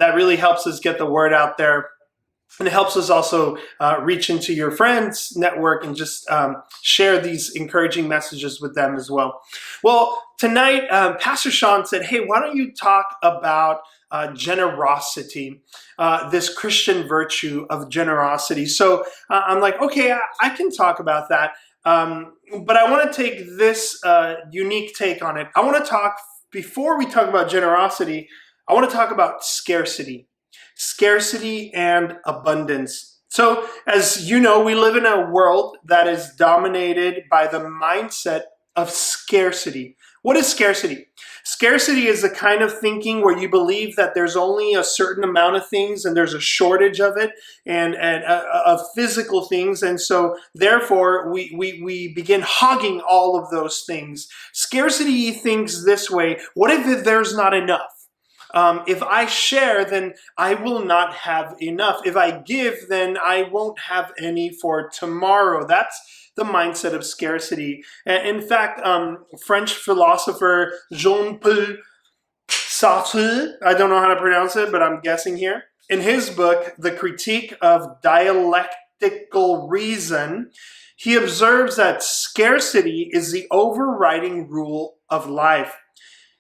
that really helps us get the word out there. And it helps us also reach into your friends' network and just share these encouraging messages with them as well. Well, tonight, Pastor Sean said, hey, why don't you talk about generosity, this Christian virtue of generosity. So I'm like, okay, I can talk about that. But I want to take this unique take on it. I want to talk, before we talk about generosity, I want to talk about scarcity. Scarcity and abundance. So, as you know, we live in a world that is dominated by the mindset of scarcity. What is scarcity? Scarcity is the kind of thinking where you believe that there's only a certain amount of things and there's a shortage of it and of physical things. And so, therefore, we begin hogging all of those things. Scarcity thinks this way: what if there's not enough? If I share, then I will not have enough. If I give, then I won't have any for tomorrow. That's the mindset of scarcity. In fact, French philosopher Jean-Paul Sartre, I don't know how to pronounce it, but I'm guessing here, in his book, The Critique of Dialectical Reason, he observes that scarcity is the overriding rule of life.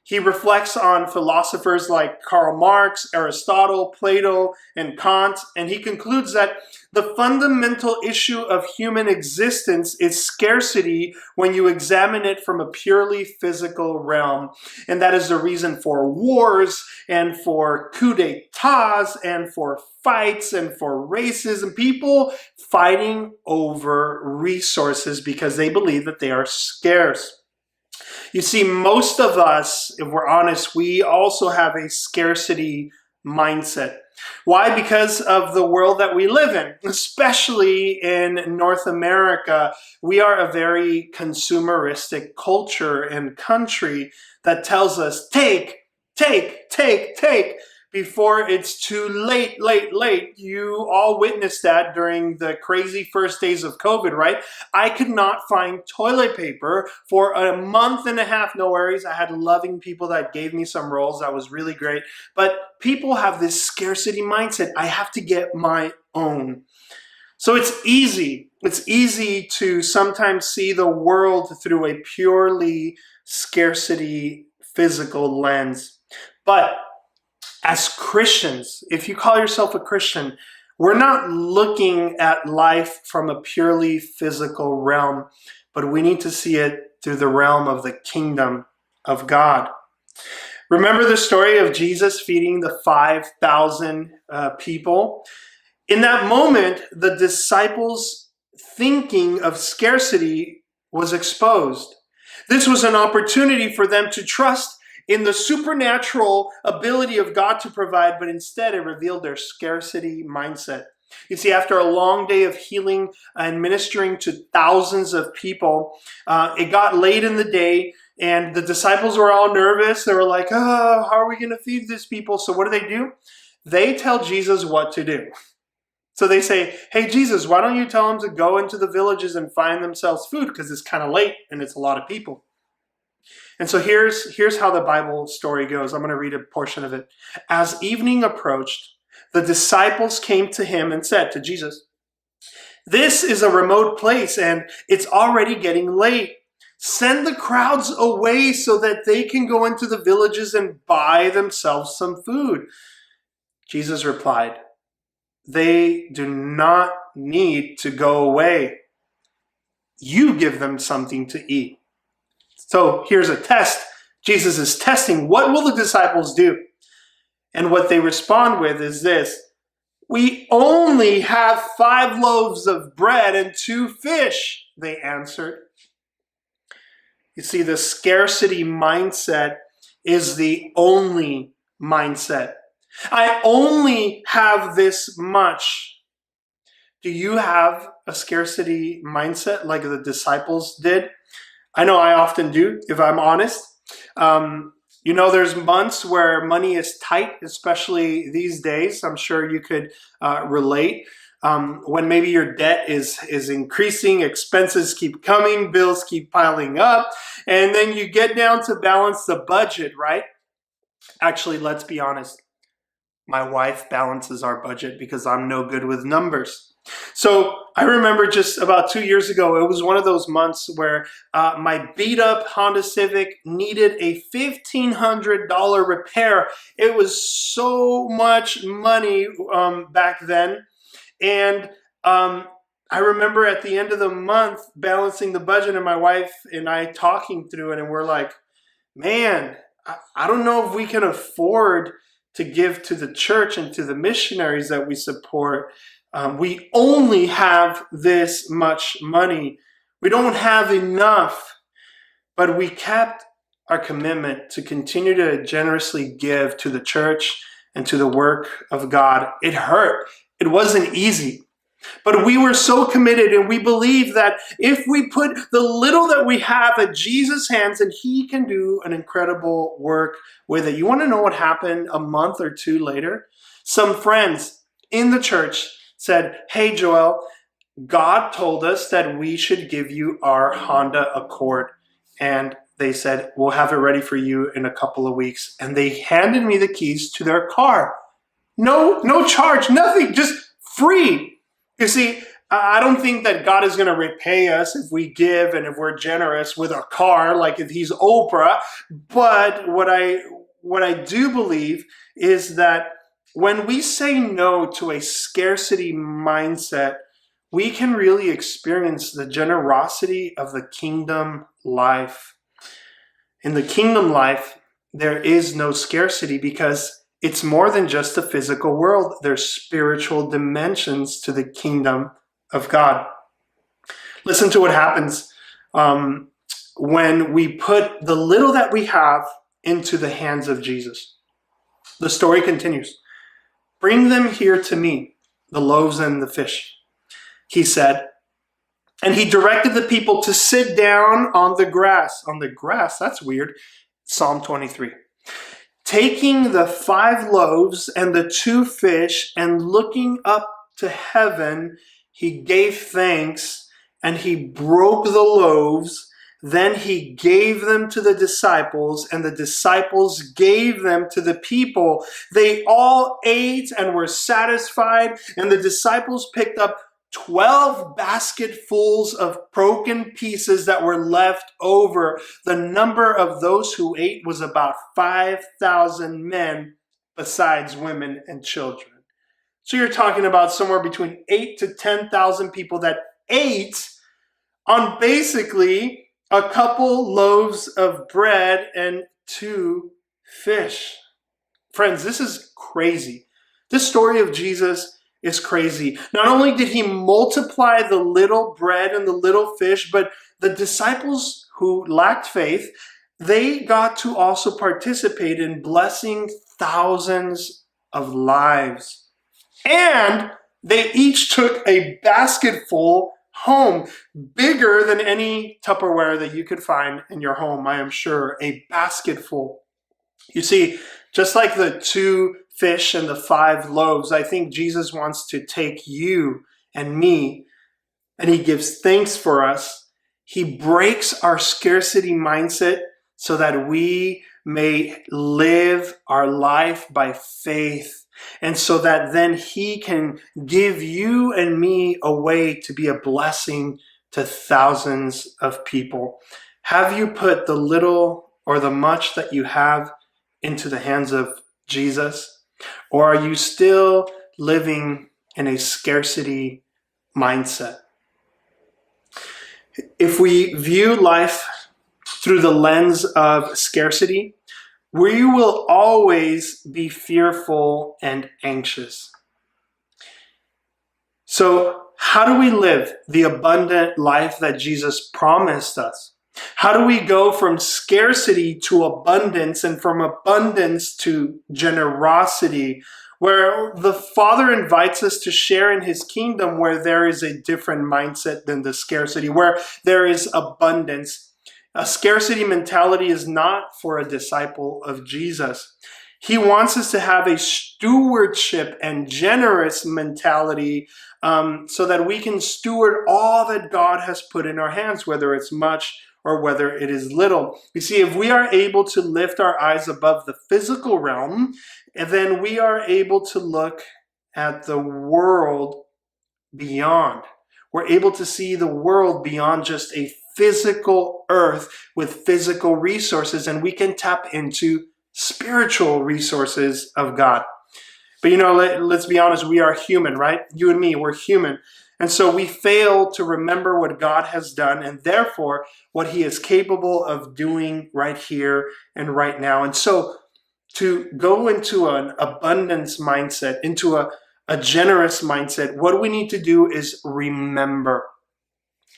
He reflects on philosophers like Karl Marx, Aristotle, Plato, and Kant, and he concludes that the fundamental issue of human existence is scarcity when you examine it from a purely physical realm. And that is the reason for wars and for coups d'etats and for fights and for races and people fighting over resources because they believe that they are scarce. You see, most of us, if we're honest, we also have a scarcity mindset. Why? Because of the world that we live in, especially in North America. We are a very consumeristic culture and country that tells us, take, before it's too late. You all witnessed that during the crazy first days of COVID, right? I could not find toilet paper for a month and a half. No worries. I had loving people that gave me some rolls. That was really great. But people have this scarcity mindset. I have to get my own. So it's easy. It's easy to sometimes see the world through a purely scarcity physical lens. But as Christians, if you call yourself a Christian, we're not looking at life from a purely physical realm, but we need to see it through the realm of the kingdom of God. Remember the story of Jesus feeding the 5,000 people? In that moment, the disciples' thinking of scarcity was exposed. This was an opportunity for them to trust in the supernatural ability of God to provide, but instead it revealed their scarcity mindset. You see, after a long day of healing and ministering to thousands of people, it got late in the day and the disciples were all nervous. They were like, oh, how are we going to feed these people? So what do? They tell Jesus what to do. So they say, hey, Jesus, why don't you tell them to go into the villages and find themselves food because it's kind of late and it's a lot of people. And so here's how the Bible story goes. I'm going to read a portion of it. As evening approached, the disciples came to him and said to Jesus, this is a remote place and it's already getting late. Send the crowds away so that they can go into the villages and buy themselves some food. Jesus replied, they do not need to go away. You give them something to eat. So here's a test. Jesus is testing. What will the disciples do? And what they respond with is this: we only have 5 loaves of bread and 2 fish, they answered. You see, the scarcity mindset is the only mindset. I only have this much. Do you have a scarcity mindset like the disciples did? I know I often do, if I'm honest. There's months where money is tight, especially these days. I'm sure you could relate. When maybe your debt is increasing, expenses keep coming, bills keep piling up, and then you get down to balance the budget, right? Actually, let's be honest. My wife balances our budget because I'm no good with numbers. So I remember just about 2 years ago, it was one of those months where my beat up Honda Civic needed a $1,500 repair. It was so much money back then. And I remember at the end of the month balancing the budget and my wife and I talking through it, and we're like, man, I don't know if we can afford to give to the church and to the missionaries that we support. We only have this much money. We don't have enough, but we kept our commitment to continue to generously give to the church and to the work of God. It hurt. It wasn't easy. But we were so committed, and we believe that if we put the little that we have at Jesus' hands, and he can do an incredible work with it. You want to know what happened a month or two later? Some friends in the church said, hey, Joel, God told us that we should give you our Honda Accord. And they said, we'll have it ready for you in a couple of weeks. And they handed me the keys to their car. No charge, nothing, just free. You see, I don't think that God is going to repay us if we give and if we're generous with our car, like if he's Oprah. But what I do believe is that when we say no to a scarcity mindset, we can really experience the generosity of the kingdom life. In the kingdom life, there is no scarcity because it's more than just a physical world. There's spiritual dimensions to the kingdom of God. Listen to what happens when we put the little that we have into the hands of Jesus. The story continues. Bring them here to me, the loaves and the fish, he said. And he directed the people to sit down on the grass. On the grass, that's weird. Psalm 23. Taking the 5 loaves and the 2 fish and looking up to heaven, he gave thanks and he broke the loaves. Then he gave them to the disciples, and the disciples gave them to the people. They all ate and were satisfied, and the disciples picked up 12 basketfuls of broken pieces that were left over. The number of those who ate was about 5,000 men, besides women and children. So you're talking about somewhere between 8,000 to 10,000 people that ate on basically a couple loaves of bread and 2 fish. Friends, this is crazy. This story of Jesus is crazy. Not only did he multiply the little bread and the little fish, but the disciples who lacked faith, they got to also participate in blessing thousands of lives. And they each took a basketful home, bigger than any Tupperware that you could find in your home, I am sure, a basketful. You see, just like the 2 fish and the 5 loaves, I think Jesus wants to take you and me, and he gives thanks for us. He breaks our scarcity mindset so that we may live our life by faith, and so that then he can give you and me a way to be a blessing to thousands of people. Have you put the little or the much that you have into the hands of Jesus? Or are you still living in a scarcity mindset? If we view life through the lens of scarcity, we will always be fearful and anxious. So, how do we live the abundant life that Jesus promised us? How do we go from scarcity to abundance, and from abundance to generosity, where the Father invites us to share in his kingdom, where there is a different mindset than the scarcity, where there is abundance? A scarcity mentality is not for a disciple of Jesus. He wants us to have a stewardship and generous mentality so that we can steward all that God has put in our hands, whether it's much or whether it is little. You see, if we are able to lift our eyes above the physical realm, then we are able to look at the world beyond. We're able to see the world beyond just a physical earth with physical resources, and we can tap into spiritual resources of God. But let's be honest, we are human, right? You and me, we're human. And so we fail to remember what God has done and therefore what he is capable of doing right here and right now. And so to go into an abundance mindset, into a generous mindset, what we need to do is remember.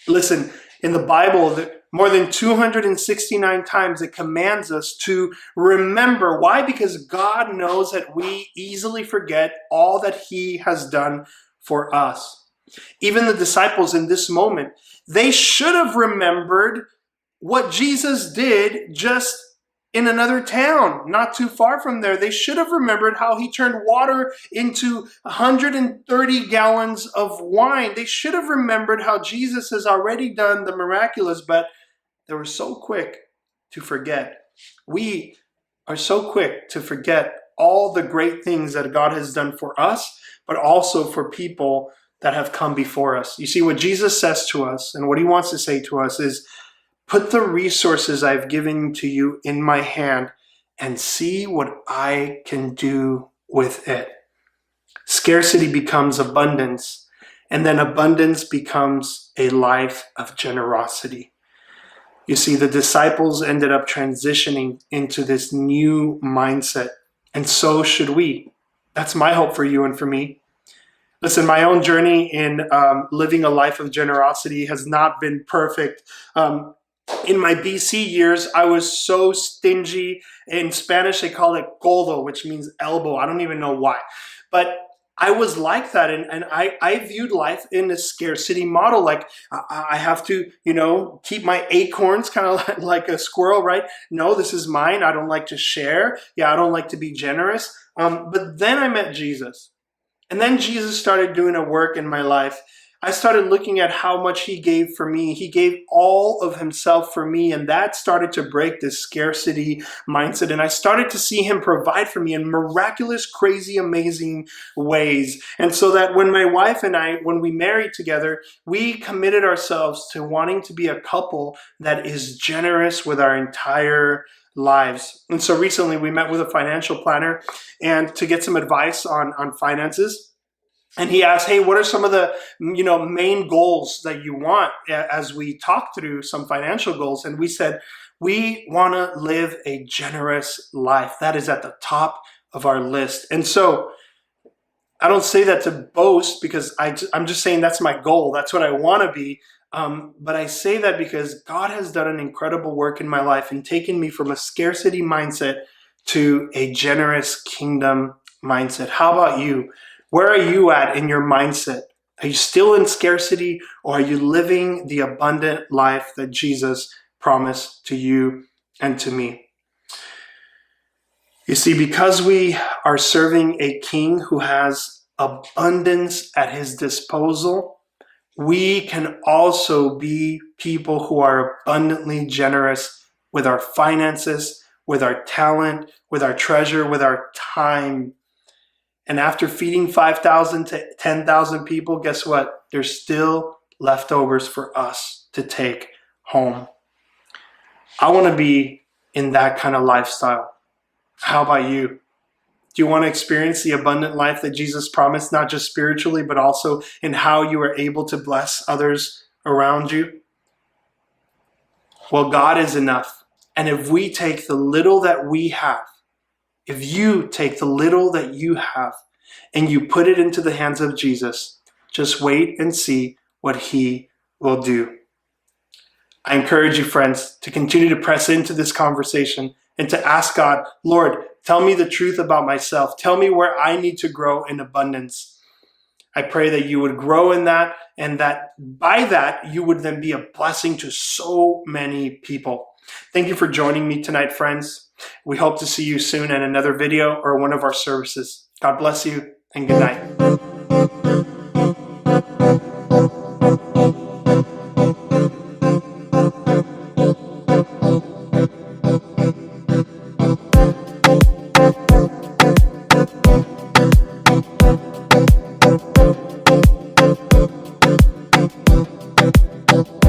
Listen, in the Bible, more than 269 times it commands us to remember. Why? Because God knows that we easily forget all that he has done for us. Even the disciples in this moment, they should have remembered what Jesus did just in another town, not too far from there. They should have remembered how he turned water into 130 gallons of wine. They should have remembered how Jesus has already done the miraculous, but they were so quick to forget. We are so quick to forget all the great things that God has done for us, but also for people that have come before us. You see, what Jesus says to us and what he wants to say to us is, put the resources I've given to you in my hand and see what I can do with it. Scarcity becomes abundance, and then abundance becomes a life of generosity. You see, the disciples ended up transitioning into this new mindset, and so should we. That's my hope for you and for me. Listen, my own journey in living a life of generosity has not been perfect. In my BC years, I was so stingy. In Spanish, they call it codo, which means elbow. I don't even know why. But I was like that, and I viewed life in a scarcity model. Like, I have to, keep my acorns kind of like a squirrel, right? No, this is mine. I don't like to share. Yeah, I don't like to be generous. But then I met Jesus. And then Jesus started doing a work in my life. I started looking at how much he gave for me. He gave all of himself for me, and that started to break this scarcity mindset. And I started to see him provide for me in miraculous, crazy, amazing ways. And so that when my wife and I, when we married together, we committed ourselves to wanting to be a couple that is generous with our entire lives. And so recently we met with a financial planner and to get some advice on finances. And he asked, hey, what are some of the main goals that you want, as we talk through some financial goals? And we said, we want to live a generous life. That is at the top of our list. And so I don't say that to boast, because I'm just saying that's my goal. That's what I want to be. But I say that because God has done an incredible work in my life and taken me from a scarcity mindset to a generous kingdom mindset. How about you? Where are you at in your mindset? Are you still in scarcity, or are you living the abundant life that Jesus promised to you and to me? You see, because we are serving a king who has abundance at his disposal, we can also be people who are abundantly generous with our finances, with our talent, with our treasure, with our time. And after feeding 5,000 to 10,000 people, guess what? There's still leftovers for us to take home. I want to be in that kind of lifestyle. How about you? Do you want to experience the abundant life that Jesus promised, not just spiritually, but also in how you are able to bless others around you? Well, God is enough. And if we take the little that we have, if you take the little that you have and you put it into the hands of Jesus, just wait and see what he will do. I encourage you, friends, to continue to press into this conversation and to ask God, Lord, tell me the truth about myself. Tell me where I need to grow in abundance. I pray that you would grow in that, and that by that, you would then be a blessing to so many people. Thank you for joining me tonight, friends. We hope to see you soon in another video or one of our services. God bless you, and good night.